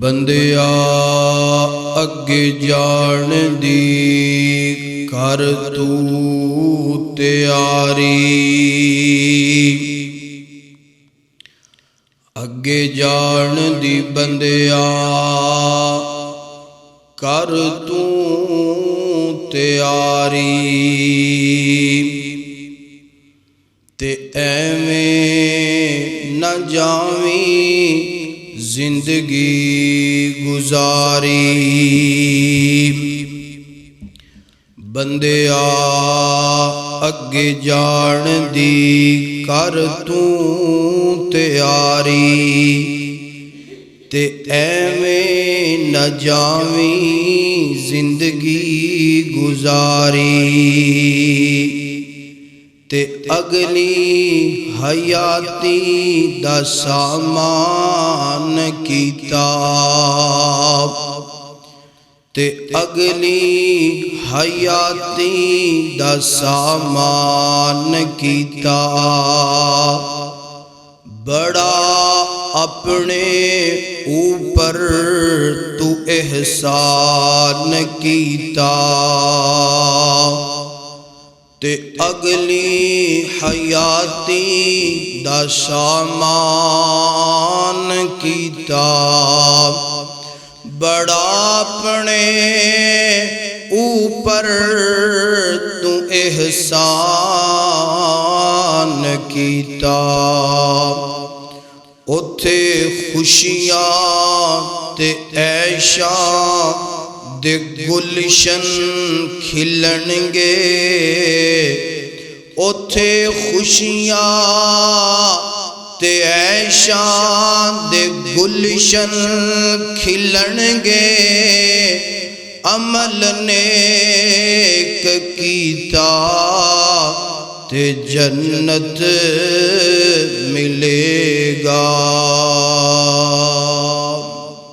बंदिया अगे जान दी कर तू तैयारी। अगे जान दी बंदिया कर तू तैयारी। ते एवें न जावी जिंदगी गुजारी। बंदिया अगे जान दी कर तू तैयारी। ते एवें न जावी जिंदगी गुजारी। ते अगली हयाती दा सामान कीता। ते अगली हयाती दा सामान कीता। बड़ा अपने ऊपर तू एहसान कीता। ते अगली हयाती दा सामान कीता। बड़ा अपने ऊपर तू एहसान कीता। उथे खुशियां ते ऐशां दे गुलशन खिलणगे। उथे खुशियां ते ऐशां दे गुलशन खिलणगे। अमल नेक कीता ते जन्नत मिले